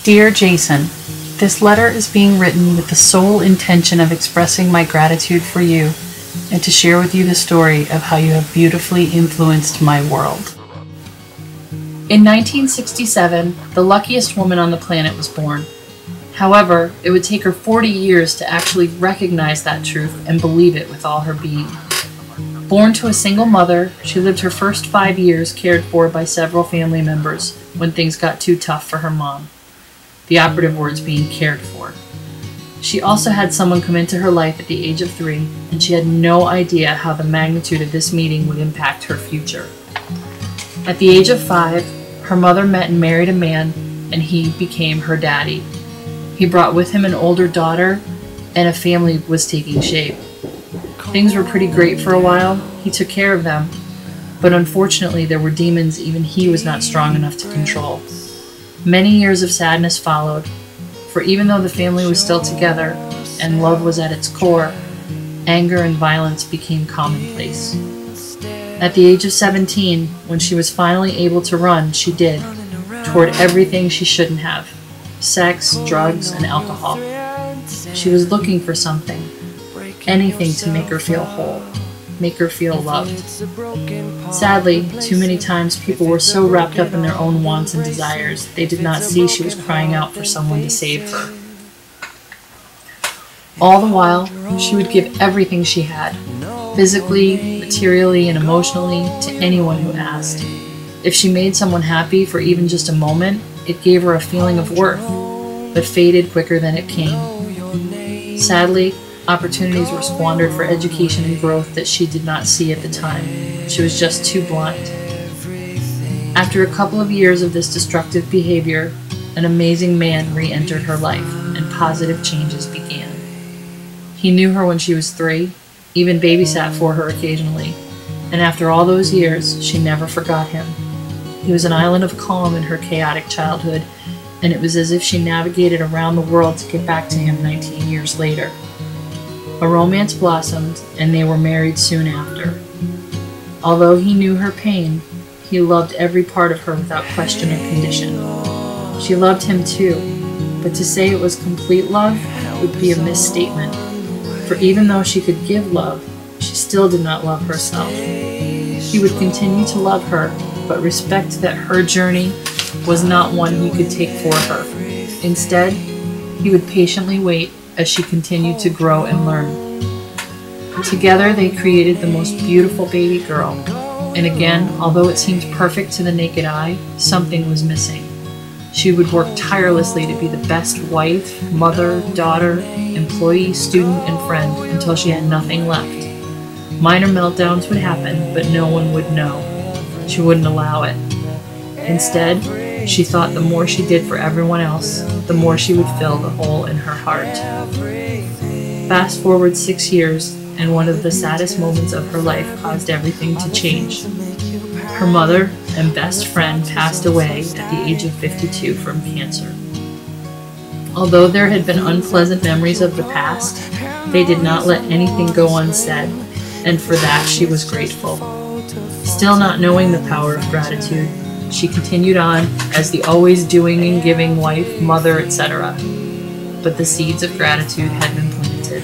Dear Jason, this letter is being written with the sole intention of expressing my gratitude for you and to share with you the story of how you have beautifully influenced my world. In 1967, the luckiest woman on the planet was born. However, it would take her 40 years to actually recognize that truth and believe it with all her being. Born to a single mother, she lived her first 5 years cared for by several family members when things got too tough for her mom. The operative words being cared for. She also had someone come into her life at the age of 3, and she had no idea how the magnitude of this meeting would impact her future. At the age of 5, her mother met and married a man, and he became her daddy. He brought with him an older daughter, and a family was taking shape. Things were pretty great for a while. He took care of them, but unfortunately there were demons even he was not strong enough to control. Many years of sadness followed, for even though the family was still together and love was at its core, anger and violence became commonplace. At the age of 17, when she was finally able to run, she did, toward everything she shouldn't have: sex, drugs, and alcohol. She was looking for something, anything to make her feel whole, make her feel loved. Sadly, too many times people were so wrapped up in their own wants and desires, they did not see she was crying out for someone to save her. All the while, she would give everything she had, physically, materially, and emotionally, to anyone who asked. If she made someone happy for even just a moment, it gave her a feeling of worth, but faded quicker than it came. Sadly, opportunities were squandered for education and growth that she did not see at the time. She was just too blind. After a couple of years of this destructive behavior, an amazing man re-entered her life, and positive changes began. He knew her when she was 3, even babysat for her occasionally, and after all those years, she never forgot him. He was an island of calm in her chaotic childhood, and it was as if she navigated around the world to get back to him 19 years later. A romance blossomed, and they were married soon after. Although he knew her pain, he loved every part of her without question or condition. She loved him too, but to say it was complete love would be a misstatement, for even though she could give love, she still did not love herself. He would continue to love her, but respect that her journey was not one he could take for her. Instead, he would patiently wait as she continued to grow and learn. Together they created the most beautiful baby girl, and again, although it seemed perfect to the naked eye, something was missing. She would work tirelessly to be the best wife, mother, daughter, employee, student, and friend until she had nothing left. Minor meltdowns would happen, but no one would know. She wouldn't allow it. Instead, she thought the more she did for everyone else, the more she would fill the hole in her heart. Fast forward 6 years, and one of the saddest moments of her life caused everything to change. Her mother and best friend passed away at the age of 52 from cancer. Although there had been unpleasant memories of the past, they did not let anything go unsaid, and for that she was grateful. Still not knowing the power of gratitude, she continued on as the always doing and giving wife, mother, etc. But the seeds of gratitude had been planted.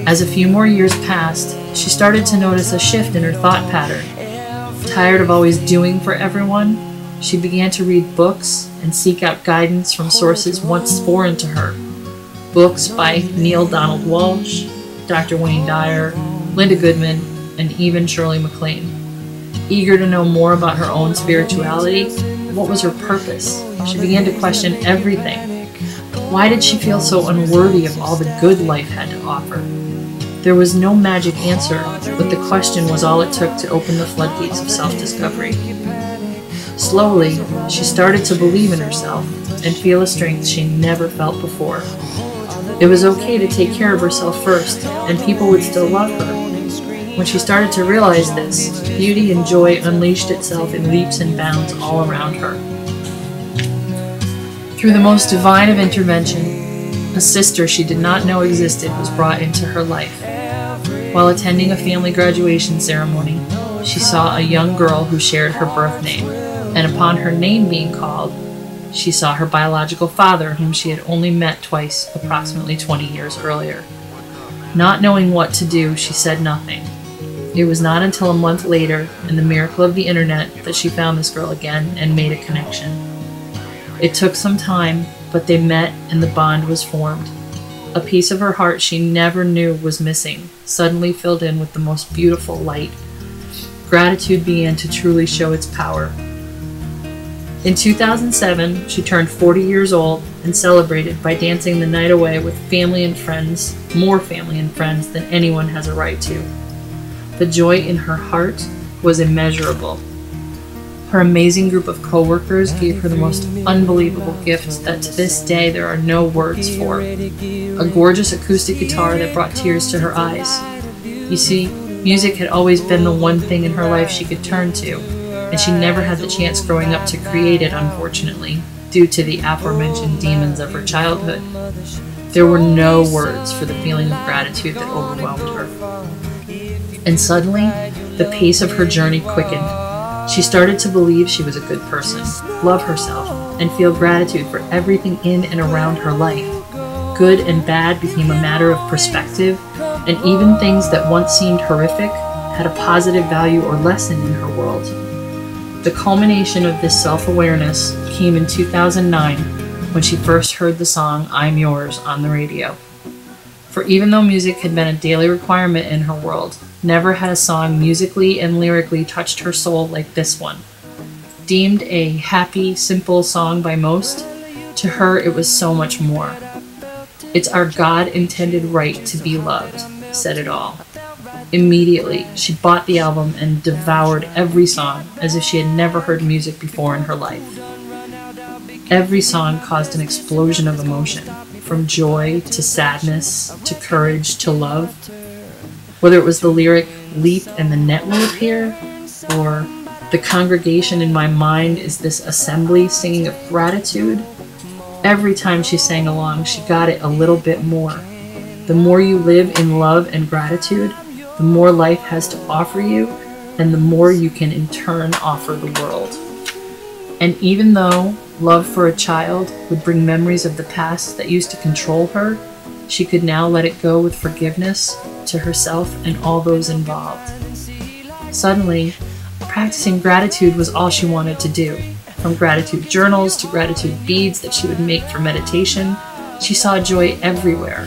As a few more years passed, she started to notice a shift in her thought pattern. Tired of always doing for everyone, she began to read books and seek out guidance from sources once foreign to her. Books by Neil Donald Walsh, Dr. Wayne Dyer, Linda Goodman, and even Shirley MacLaine. Eager to know more about her own spirituality, what was her purpose? She began to question everything. Why did she feel so unworthy of all the good life had to offer? There was no magic answer, but the question was all it took to open the floodgates of self-discovery. Slowly, she started to believe in herself and feel a strength she never felt before. It was okay to take care of herself first, and people would still love her. When she started to realize this, beauty and joy unleashed itself in leaps and bounds all around her. Through the most divine of intervention, a sister she did not know existed was brought into her life. While attending a family graduation ceremony, she saw a young girl who shared her birth name, and upon her name being called, She saw her biological father, whom she had only met twice, approximately 20 years earlier. Not knowing what to do, she said nothing. It was not until a month later, in the miracle of the internet, that she found this girl again and made a connection. It took some time, but they met and the bond was formed. A piece of her heart she never knew was missing suddenly filled in with the most beautiful light. Gratitude began to truly show its power. In 2007, she turned 40 years old and celebrated by dancing the night away with family and friends, more family and friends than anyone has a right to. The joy in her heart was immeasurable. Her amazing group of co-workers gave her the most unbelievable gift that to this day there are no words for. A gorgeous acoustic guitar that brought tears to her eyes. You see, music had always been the one thing in her life she could turn to, and she never had the chance growing up to create it, unfortunately, due to the aforementioned demons of her childhood. There were no words for the feeling of gratitude that overwhelmed her. And suddenly, the pace of her journey quickened. She started to believe she was a good person, love herself, and feel gratitude for everything in and around her life. Good and bad became a matter of perspective, and even things that once seemed horrific had a positive value or lesson in her world. The culmination of this self-awareness came in 2009 when she first heard the song "I'm Yours" on the radio. For even though music had been a daily requirement in her world, never had a song musically and lyrically touched her soul like this one. Deemed a happy, simple song by most, to her it was so much more. "It's our God-intended right to be loved," said it all. Immediately, she bought the album and devoured every song as if she had never heard music before in her life. Every song caused an explosion of emotion, from joy to sadness to courage to love. Whether it was the lyric, "Leap and the net will appear," or "The congregation in my mind is this assembly singing of gratitude," every time she sang along, she got it a little bit more. The more you live in love and gratitude, the more life has to offer you, and the more you can in turn offer the world. And even though love for a child would bring memories of the past that used to control her, she could now let it go with forgiveness to herself and all those involved. Suddenly, practicing gratitude was all she wanted to do. From gratitude journals to gratitude beads that she would make for meditation, she saw joy everywhere.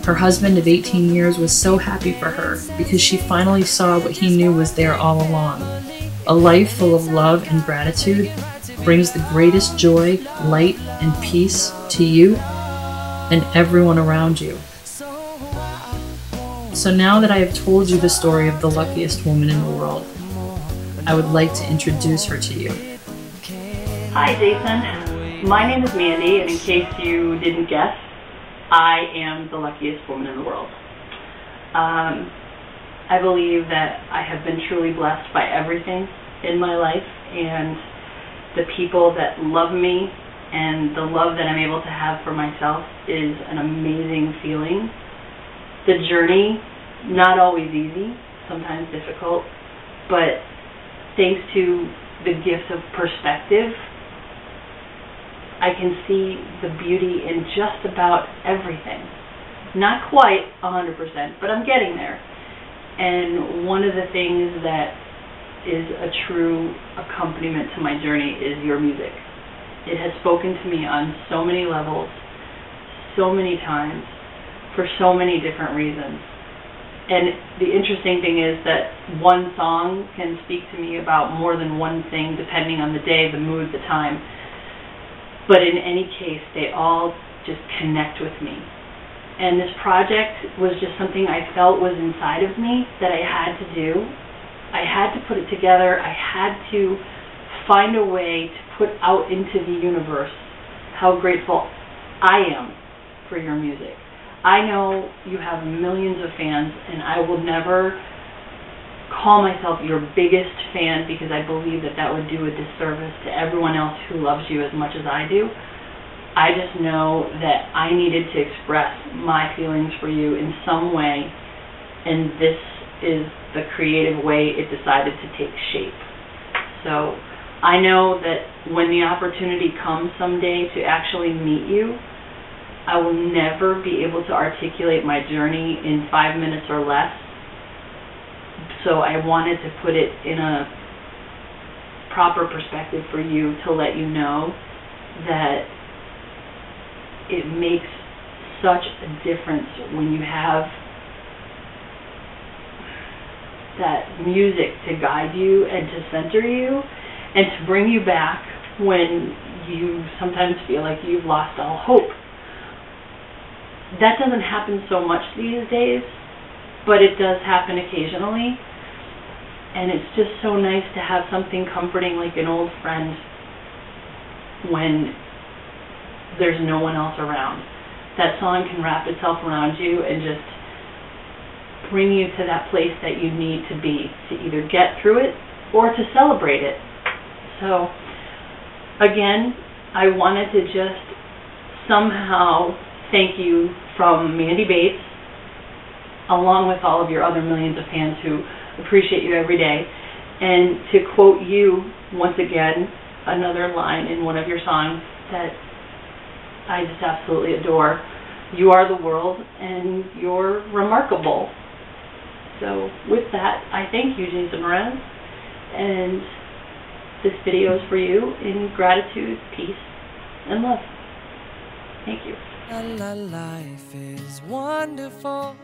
Her husband of 18 years was so happy for her because she finally saw what he knew was there all along. A life full of love and gratitude brings the greatest joy, light, and peace to you and everyone around you. So now that I have told you the story of the luckiest woman in the world, I would like to introduce her to you. Hi, Jason. My name is Mandy, and in case you didn't guess, I am the luckiest woman in the world. I believe that I have been truly blessed by everything in my life, and the people that love me and the love that I'm able to have for myself is an amazing feeling. The journey, not always easy, sometimes difficult, but thanks to the gift of perspective, I can see the beauty in just about everything. Not quite 100%, but I'm getting there. And one of the things that is a true accompaniment to my journey is your music. It has spoken to me on so many levels, so many times, for so many different reasons. And the interesting thing is that one song can speak to me about more than one thing depending on the day, the mood, the time. But in any case, they all just connect with me. And this project was just something I felt was inside of me that I had to do. I had to put it together. I had to find a way to put out into the universe how grateful I am for your music. I know you have millions of fans, and I will never call myself your biggest fan because I believe that that would do a disservice to everyone else who loves you as much as I do. I just know that I needed to express my feelings for you in some way, and this is the creative way it decided to take shape. So I know that when the opportunity comes someday to actually meet you, I will never be able to articulate my journey in 5 minutes or less. So I wanted to put it in a proper perspective for you to let you know that it makes such a difference when you have that music to guide you and to center you and to bring you back when you sometimes feel like you've lost all hope. That doesn't happen so much these days, but it does happen occasionally. And it's just so nice to have something comforting like an old friend when there's no one else around. That song can wrap itself around you and just bring you to that place that you need to be to either get through it or to celebrate it. So, again, I wanted to just somehow thank you from Mandy Bates, along with all of your other millions of fans who appreciate you every day, and to quote you once again, another line in one of your songs that I just absolutely adore. You are the world, and you're remarkable. So with that, I thank you, Jason Mraz, and this video is for you in gratitude, peace, and love. Thank you. Life is wonderful.